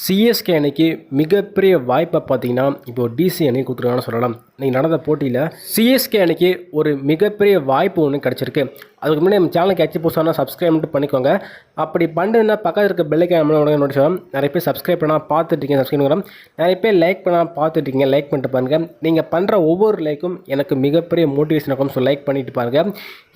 CSK அணிக்கு மிகப்பெரிய வாய்ப்பை பார்த்தீங்கன்னா இப்போ டிசி அணி கொடுத்துருக்காங்கன்னு சொல்லலாம். இன்றைக்கி நடந்த போட்டியில் சிஎஸ்கே அணிக்கு ஒரு மிகப்பெரிய வாய்ப்பு ஒன்று கிடச்சிருக்கு. அதுக்கு முன்னாடி நம்ம சேனலுக்கு எச்சு புதுசாக சப்ஸ்கிரைப் மட்டும் பண்ணிக்கோங்க. அப்படி பண்ணுன்னா பக்கத்தில் இருக்க பெல்லைக்கான நோட்டிஸ் வரும். நிறைய பேர் சப்ஸ்கிரைப் பண்ணால் பார்த்துட்டீங்க, சப்ஸ்கிரைப் பண்ணுறோம். நிறைய பேர் லைக் பண்ணால் பார்த்துட்டீங்க, லைக் பண்ணிட்டு பாருங்கள். நீங்கள் பண்ணுற ஒவ்வொரு லைக்கும் எனக்கு மிகப்பெரிய மோட்டிவேஷன் இருக்கும். ஸோ லைக் பண்ணிட்டு பாருங்கள்.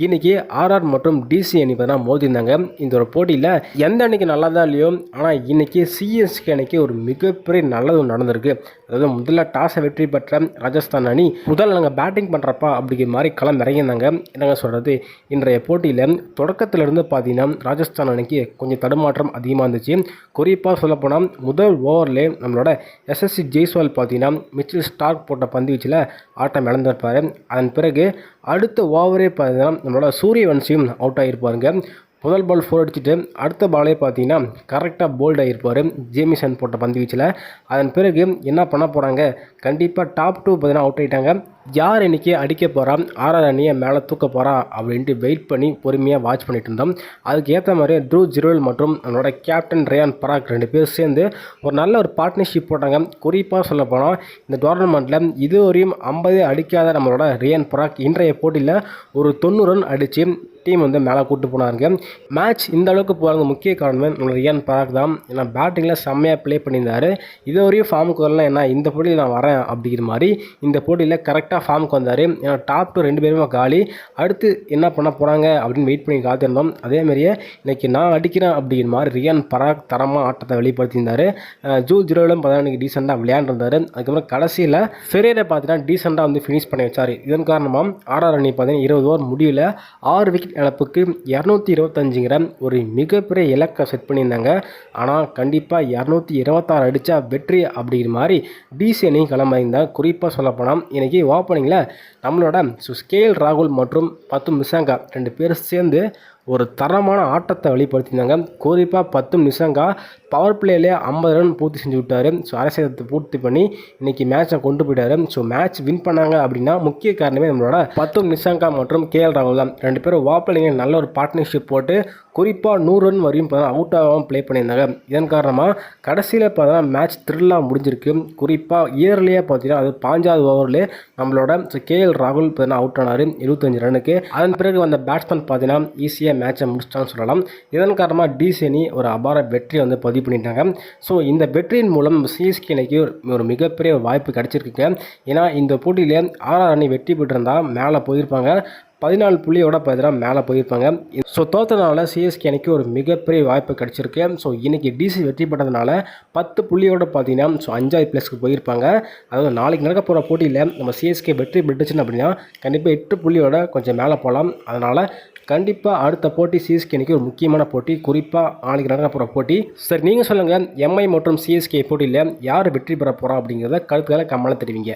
இன்றைக்கி ஆர்ஆர் மற்றும் டிசி அணி பார்த்தா மோதிருந்தாங்க. இந்த ஒரு போட்டியில் எந்த அணிக்கு நல்லா தான் இல்லையோ, ஆனால் இன்றைக்கி சிஎஸ்கே அணிக்கு ஒரு மிகப்பெரிய நல்லது நடந்திருக்கு. அதாவது முதல்ல டாஸை வெற்றி பெற்ற ராஜஸ்தான் அணி முதல்ல நாங்கள் பேட்டிங் பண்ணுறப்பா அப்படிங்கிற மாதிரி களம் இறங்கியிருந்தாங்க. என்னங்க சொல்கிறது, இன்றைய போட்டியில் தொடக்கத்திலிருந்து பார்த்தீங்கன்னா ராஜஸ்தான் அணிக்கு கொஞ்சம் தடுமாற்றம் அதிகமாக இருந்துச்சு. குறிப்பாக சொல்லப்போனால் முதல் ஓவர்லேயே நம்மளோட எஸ்எஸ்சி ஜெய்ஸ்வால் பார்த்தீங்கன்னா மிச்சில் ஸ்டார்க் போட்ட பந்து வீச்சில் ஆட்டம் இழந்திருப்பார். அதன் பிறகு அடுத்த ஓவரே பார்த்தீங்கன்னா நம்மளோட சூரியவன்சியும் அவுட் ஆகியிருப்பாருங்க. முதல் பால் 4 அடிச்சுட்டு அடுத்த பாலே பார்த்தீங்கன்னா கரெக்டாக போல்ட் ஆகியிருப்பார் ஜேமிசன் போட்ட பந்து வீச்சில். அதன் பிறகு என்ன பண்ண போகிறாங்க, கண்டிப்பாக டாப் 2 பார்த்தீங்கன்னா அவுட் ஆகிட்டாங்க. யார் இன்றைக்கி அடிக்க போகிறா, ஆர்ஆர் அணியை மேலே தூக்க போகிறா அப்படின்ட்டு வெயிட் பண்ணி பொறுமையாக வாட்ச் பண்ணிட்டு இருந்தோம். அதுக்கு ஏற்ற மாதிரி ட்ரூ ஜிரோல் மற்றும் நம்மளோட கேப்டன் ரேயான் பராக் 2 பேர் சேர்ந்து ஒரு நல்ல ஒரு பார்ட்னர்ஷிப் போட்டாங்க. குறிப்பாக சொல்ல போனால் இந்த டோர்னமெண்ட்டில் இதுவரையும் 50 அடிக்காத நம்மளோட ரேயான் பராக் இன்றைய போட்டியில் ஒரு 90 ரன் அடித்து டீம் வந்து மேலே கூப்பிட்டு போனாருங்க. மேட்ச் இந்த அளவுக்கு போகிறாங்க முக்கிய காரணமே நம்ம ரியான் பராக் தான். ஏன்னா பேட்டிங்கில் செம்மையாக ப்ளே பண்ணியிருந்தார். இதுவரையும் ஃபார்முக்கு வரலாம், ஏன்னா இந்த போட்டியில் நான் வரேன் அப்படிங்கிற மாதிரி இந்த போட்டியில் கரெக்டாக ஃபார்முக்கு வந்தார். ஏன்னா டாப் 2 2 பேருமே காலி. அடுத்து என்ன பண்ண போகிறாங்க அப்படின்னு வெயிட் பண்ணி காத்திருந்தோம். அதேமாதிரியே இன்றைக்கி நான் அடிக்கிறேன் அப்படிங்கிற மாதிரி ரியான் பராக் தரமாக ஆட்டத்தை வெளிப்படுத்தியிருந்தார். ஜூ ஜீரோவிலும் பார்த்தா இன்றைக்கி டீசெண்டாக விளையாண்டுருந்தார். அதுக்கப்புறம் கடைசியில் ஃபெரேரை பார்த்தீங்கன்னா டீசெண்டாக வந்து ஃபினிஷ் பண்ணி வச்சார். இதன் காரணமாக ஆர்ஆர் அணி பார்த்தீங்கன்னா 20 ஓவர் முடியல 6 விக்கெட் இழப்புக்கு 225ங்கிற ஒரு மிகப்பெரிய இலக்கை செட் பண்ணியிருந்தாங்க. ஆனால் கண்டிப்பாக 226 அடித்தா வெற்றி அப்படிங்கிற மாதிரி டிசி அணி கிளம்பியிருந்தாங்க. குறிப்பாக சொல்லப்போனால் இன்றைக்கி ஓப்பனிங்கில் நம்மளோட கேஎல் ராகுல் மற்றும் பத்து நிஷாங்கா 2 பேர் சேர்ந்து ஒரு தரமான ஆட்டத்தை வெளிப்படுத்தியிருந்தாங்க. குறிப்பாக 10 நிஷாங்கா பவர் பிளேலே 50 ரன் பூர்த்தி செஞ்சு விட்டார். ஸோ அரசியத்தை பூர்த்தி பண்ணி இன்றைக்கி மேட்சை கொண்டு போயிட்டார். ஸோ மேட்ச் வின் பண்ணாங்க அப்படின்னா முக்கிய காரணமே நம்மளோட 10 நிஷாங்கா மற்றும் கேஎல் ராகுல் தான். 2 பேரும் வாப்பிளிங்க நல்ல ஒரு பார்ட்னர்ஷிப் போட்டு குறிப்பாக 100 ரன் வரையும் அவுட் ஆகாமல் ப்ளே பண்ணியிருந்தாங்க. இதன் காரணமாக கடைசியில் பார்த்தீங்கன்னா மேட்ச் த்ரில்லாக முடிஞ்சிருக்கு. குறிப்பாக இயர்லியாக பார்த்தீங்கன்னா அது 5வது ஓவர்லேயே நம்மளோட கேஎல் ராகுல் பார்த்தீங்கன்னா அவுட் ஆனார் 25 ரனுக்கு. அதன் பிறகு வந்த பேட்ஸ்மேன் பார்த்தீங்கன்னா ஈஸியாக மேட்சை முடிச்சிட்டான்னு சொல்லலாம். இதன் காரணமாக டிசி அணி ஒரு அபார வெற்றியை வந்து பதிவு பண்ணிட்டாங்க. ஸோ இந்த வெற்றியின் மூலம் சிஎஸ்கே அணிக்கு ஒரு மிகப்பெரிய வாய்ப்பு கிடச்சிருக்குங்க. ஏன்னா இந்த போட்டியிலே ஆர்ஆர் அணி வெற்றி பெற்றிருந்தால் மேலே போயிருப்பாங்க. 14 புள்ளியோட பார்த்தீங்கன்னா மேலே போயிருப்பாங்க. ஸோ தோற்றனால சிஎஸ்கே அணிக்கு ஒரு மிகப்பெரிய வாய்ப்பு கிடச்சிருக்கு. ஸோ இன்றைக்கி டிசி வெற்றி பெற்றதுனால 10 புள்ளியோட பார்த்தீங்கன்னா 5வது பிளேஸ்க்கு போயிருப்பாங்க. அதாவது நாளைக்கு நடக்க போகிற போட்டியில் நம்ம சிஎஸ்கே வெற்றி பெற்றுச்சுன்னு அப்படின்னா கண்டிப்பாக 8 புள்ளியோட கொஞ்சம் மேலே போகலாம். அதனால் கண்டிப்பாக அடுத்த போட்டி சிஎஸ்கே அணிக்கு ஒரு முக்கியமான போட்டி. குறிப்பாக நாளைக்கு நடக்க போகிற போட்டி. சரி, நீங்கள் சொல்லுங்கள், எம்ஐ மற்றும் சிஎஸ்கே போட்டியில் யார் வெற்றி பெற போகிறா அப்படிங்கிறத கருத்துக்களை கமெண்ட்ல தெரிவிங்க.